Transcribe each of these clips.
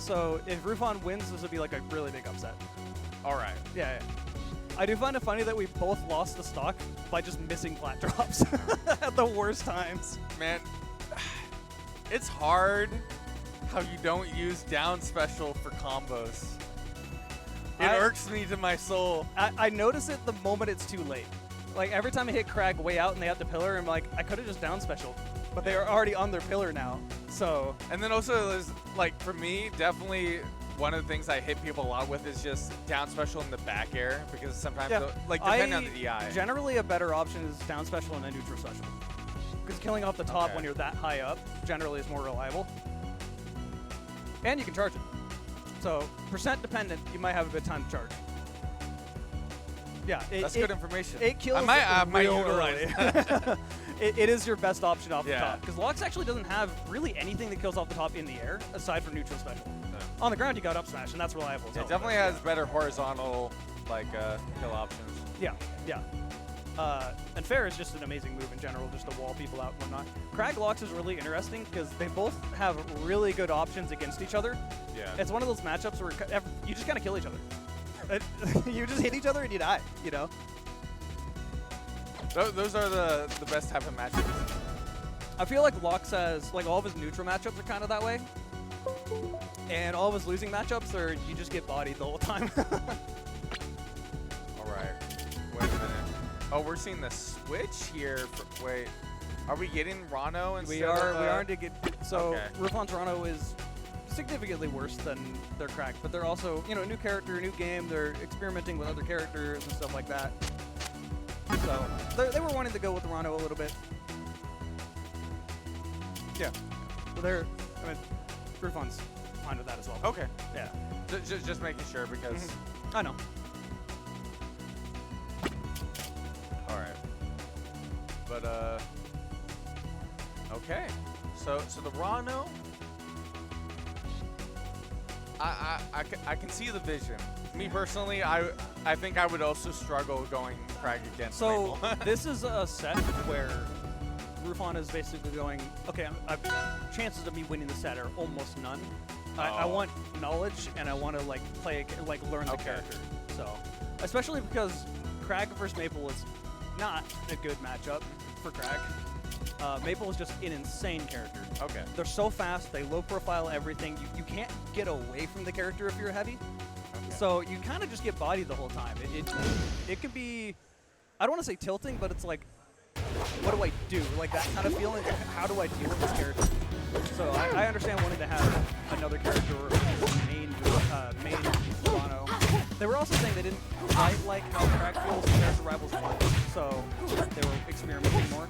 So if Roofon wins, this would be like a really big upset. All right. Yeah. I do find it funny that we both lost the stock by just missing plat drops at the worst times. Man, it's hard how you don't use down special for combos. It irks me to my soul. I notice it the moment it's too late. Like every time I hit Crag way out and they have the pillar, I'm like, I could have just down special, but they are already on their pillar now. So. And then also, there's, like for me, definitely one of the things I hit people a lot with is just down special in the back air because sometimes, like depending on the DI. Generally, a better option is down special and a neutral special. Because killing off the top when you're that high up generally is more reliable. And you can charge it. So, percent dependent, you might have a good time to charge. Yeah, that's good information. It kills I might real utilize early. it is your best option off the Yeah. top. Because Lux actually doesn't have really anything that kills off the top in the air, aside from neutral special. On the ground, you got up smash, and that's reliable. It definitely has better horizontal, like, kill options. Yeah, yeah. And Fair is just an amazing move in general, just to wall people out and whatnot. Crag Lux is really interesting because they both have really good options against each other. Yeah. It's one of those matchups where you just kind of kill each other. You just hit each other and you die, you know? Those are the best type of matchups. I feel like Lux has, like, all of his neutral matchups are kind of that way. And all of his losing matchups are you just get bodied the whole time. All right. Wait a minute. Oh, we're seeing the switch here. Wait. Are we getting Ranno instead We are of, to get. So, Roofon's Ranno is significantly worse than their Crack, but they're also, you know, a new character, new game. They're experimenting with other characters and stuff like that. So, they were wanting to go with Ranno a little bit. Yeah. So I mean, Roofon's fine with that as well. Okay. Yeah. Just making sure because. I know. All right. But okay. So the Ranno. I can see the vision. Me personally, I think I would also struggle going Crag against So Maypull. this is a set where Roofon is basically going, okay, chances of me winning the set are almost none. I want knowledge and I want to like learn the character. So especially because Crag versus Maypull is not a good matchup for Crag. Maypull is just an insane character. Okay. They're so fast, they low profile everything. You can't get away from the character if you're heavy. Okay. So you kind of just get bodied the whole time. It can be, I don't want to say tilting, but it's like, what do I do? Like that kind of feeling. How do I deal with this character? So I understand wanting to have another character main Ranno. They were also saying they didn't quite like how Crack feels compared to Rivals 1, so they were experimenting more.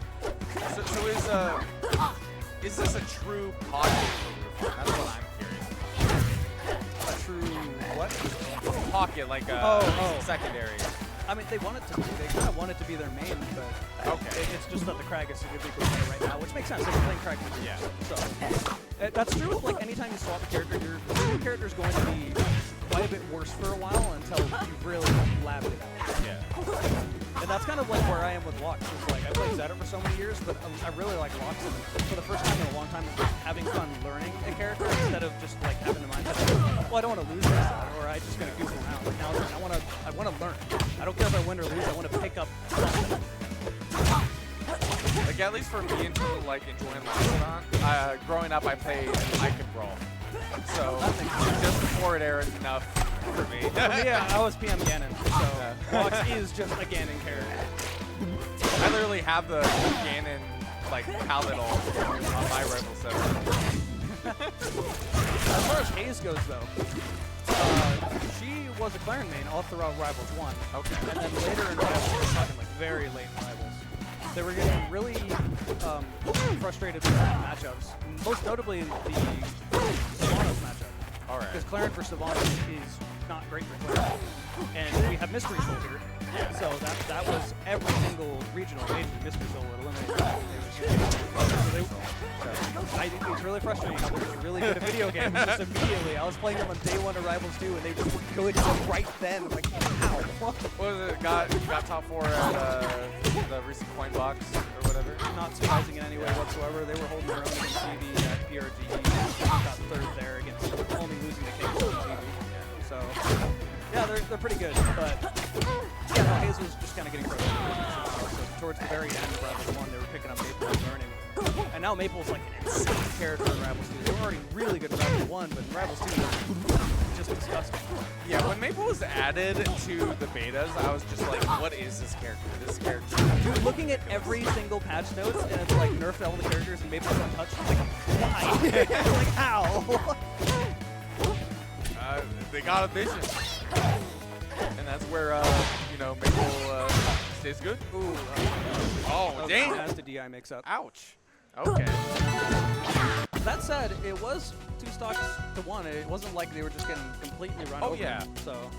So is this a true pocket for Roofon? That's what I'm curious. A true what? Pocket, like a secondary. I mean, they want it to be. They kind of want it to be their main, but it's just that the Crag is significantly better right now, which makes sense. They've been playing Crag for years. So that's true with like anytime you swap a character, your new character is going to be quite a bit worse for a while until you really lab it out. Yeah. And that's kind of like where I am with Lux. It's like I played Zeta for so many years, but I really like Lux. And for the first time in a long time, I'm having fun learning a character instead of just like having the mindset, well, I don't want to lose this, or I'm just gonna goof around. Like now, I want to learn. I don't care if I win or lose. I want to pick up something. Like at least for me, in terms of like enjoying Roofon, growing up I played I Can Brawl. So just the forward air is enough for me. For me, I was PM Ganon, so Lux is just a Ganon character. I literally have the Ganon like palette all on my rifle set. As far as Haze goes, though, she was a Claren main all throughout Rivals 1. Okay. And then later in Rivals, we're talking like very late in Rivals, they were getting really frustrated with matchups. Most notably, the Sylvanas matchup. All right. Because Claren for Sylvanas is not great for Claren. And we have Mystery Soldier. So that was every single regional major Mystery Soul would eliminate. I think it's really frustrating how they're really good at video games just immediately. I was playing them on day 1 of Rivals 2 and they just were good right then. I'm like, how? What was it? Got top 4 at the recent coin box or whatever? Not surprising in any way whatsoever. They were holding their own against CB at PRG. Got 3rd there against only losing to they're pretty good, but yeah, no, Haze was just kind of getting frustrated. So towards the very end of Rivals 1, they were picking up Maypull and learning. And now Maypull's like an insane character in Rivals 2. They were already really good in Rivals 1, but in Rivals 2, they're just disgusting. Yeah, when Maypull was added to the betas, I was just like, what is this character? This character. Dude, looking at every single patch notes, and it's like nerfed all the characters and Maypull's untouched, I'm like, why? Like, how? They got a vision. And that's where, you know, Maypull stays good. Ooh. Oh, dang. That's the DI mix-up. Ouch. Okay. That said, it was 2 stocks to 1. It wasn't like they were just getting completely run over. Oh, yeah. So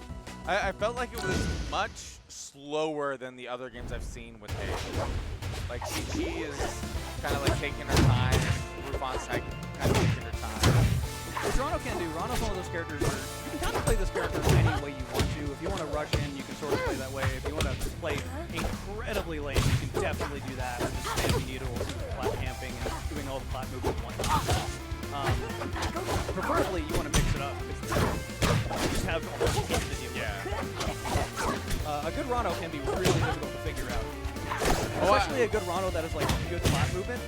I felt like it was much slower than the other games I've seen with Haze. Like, she is kind of like taking her time. Roofon's kind of taking her time. Which Ranno can do. Ranno's one of those characters where you can kind of play this character any way you want to. If you want to rush in, you can sort of play that way. If you want to play incredibly late, you can definitely do that. Or just spamming needles, plat camping, and doing all the plat moves at once. Preferably, you want to mix it up. You just have all the hits that you a good Ranno can be really difficult to figure out. Especially a good Ranno that is like good plat movement.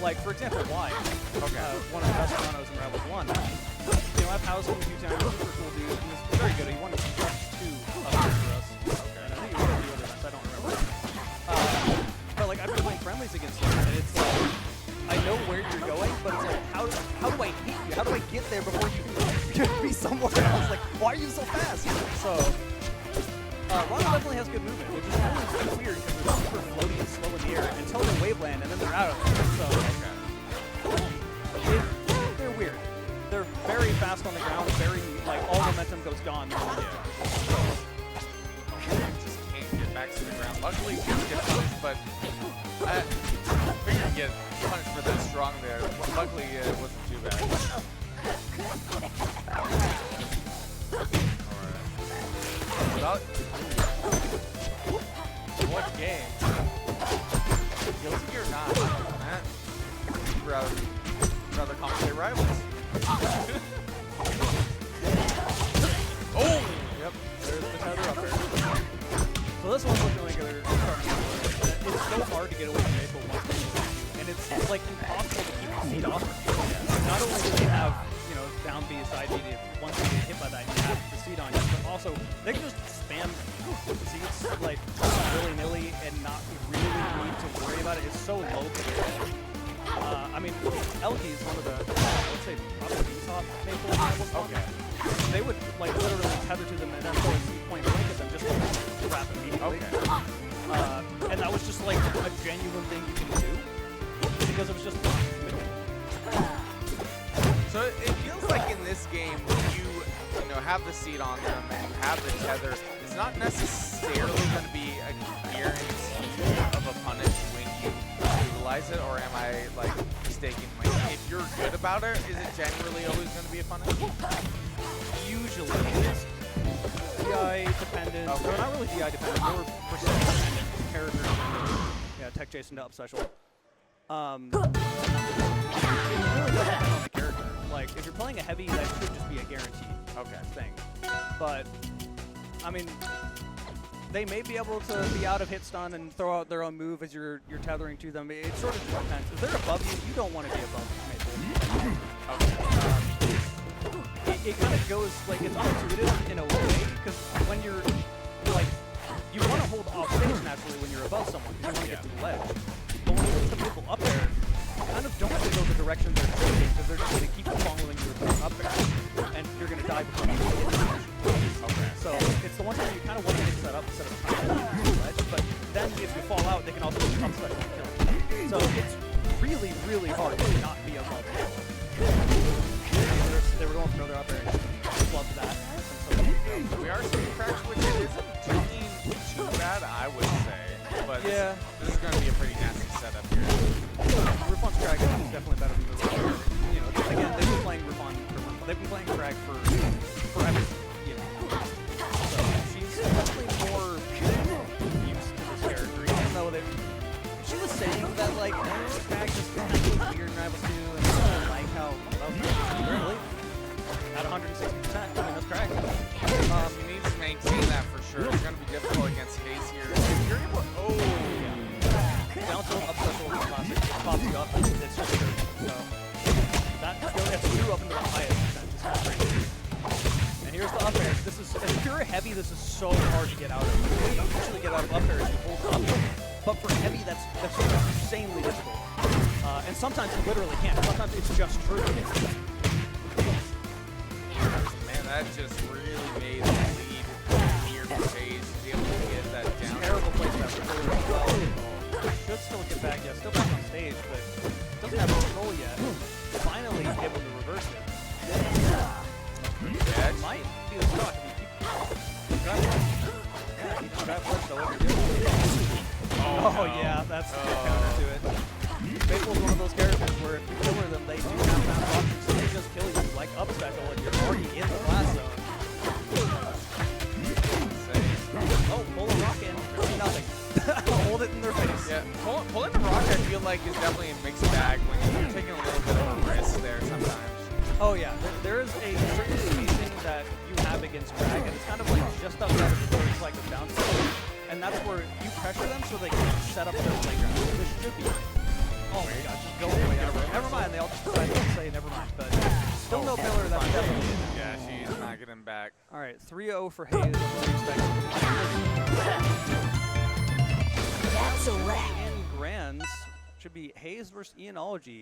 Like, for example, Y. Okay. One of the best Rannos in Rivals 1. You know, I've housed him a few times. Super cool dude. He was very good. He won 2 up there for us. Okay. And I think he won a few other events. I don't remember. But like, I've been playing friendlies against him, and it's like, I know where you're going, but it's like, how do I hit you? How do I get there before you can be somewhere else? Like, why are you so fast? So, Ranno definitely has good movement, which is always kind of weird because they're super floaty and slow in the air until they waveland, and then they're out of there. So, they're weird. They're very fast on the ground, very, like, all momentum goes gone. Yeah. Just can't get back to the ground. Luckily, you get punished, but I figured you'd get punished for that strong there. Luckily, it wasn't too bad. Alright. What game? Guilty or not? Rather commentate Rivals. Oh! Yep, there's the tether up there. So this one's looking like they're starting to work. It's so hard to get away from Maypull once they hit you, and it's like impossible to keep the seat off. Not only do they have, you know, down B, side B, once you get hit by that, you have the seat on you, but also they can just spam the seats like willy-nilly and not really need to worry about it. It's so low. I mean, LG is one of the, let's say, probably the top Maypull Rivals. Okay. They would like literally tether to them and then throw a seat point blank at them just to wrap immediately. Okay. And that was just like a genuine thing you can do because it was just. So it feels like in this game, you know, have the seat on them and you have the tether. It's not necessarily going to be a guarantee of a punish when you utilize it, or am I like mistaken? Like, if you're good about it, is it generally always going to be a punish? Usually, it's DI dependent. Okay. Or not really DI dependent, more percent dependent. Character, yeah, Tech Jason to up special. It really does depend on the character. Like, if you're playing a heavy, that should just be a guaranteed thing. But, I mean, they may be able to be out of hit stun and throw out their own move as you're tethering to them. It sort of just depends. If they're above you, you don't want to be above them. It kind of goes, like, it's unintuitive in a way, because when you're, like, you want to hold off stage naturally when you're above someone. You don't want to get to the ledge. But when you put some people up there, you kind of don't have to go the direction they're going, because they're just going to keep following you up there, and you're going to die before you get to the ledge. So it's the one time you kind of want to mix that up instead of trying to get to the ledge, but then if you fall out, they can also up special and kill you. So it's really, really hard to not be above them. They were going for another up air, and love that. So we are seeing cracks, which isn't too bad, I would say. But yeah, this is going to be a pretty nasty setup here. Roofon's Crag is definitely better than the Roofon. You know, again, they've been playing Roofon. They've been playing Crag for forever. You know, so she's definitely more used to this character, even though she was saying that like Crag just kind of weird in Rivals 2, and I don't like how really at 160%. I mean, that's Crag. She needs to maintain that sure. It's going to be difficult against Haze here. If you're able, oh, Down tilt, up special, classic. It pops you up, and it's just good. So that gets two up into the highest percent. It's kind of crazy. And here's the up air. This is, if you're a heavy, this is so hard to get out of. You don't usually get out of up air if you hold up. But for heavy, that's insanely difficult. And sometimes you literally can't. Sometimes it's just true. man, that just really made the lead here for Haze to be able to get that down. Terrible place that really well. Should still get back, yeah, still back on stage, but doesn't have control yet. Finally able to reverse it. Yeah, It might be the stock. Yeah, he just grab first though over here. Oh yeah, that's a good counter to it. Maypull's one of those characters where if you kill them, they do have that option, so they just kill you like up special and you're already in the blast zone. Oh, pull a rock in. Nothing. Hold it in their face. Yeah, pulling the rock, I feel like, is definitely a mixed bag when you're taking a little bit of a risk there sometimes. Oh yeah, there is a certain spacing that you have against drag, and it's kind of like just outside of the third like the bounce zone, and that's where you pressure them so they can set up their playground. This should be. Oh my gosh, just go away. Never mind, they all just decided to say never mind, but still no pillar. That's definitely. Yeah, she's not getting back. All right, 3-0 for Haze. That's a wrap. In Grands should be Haze versus Enology.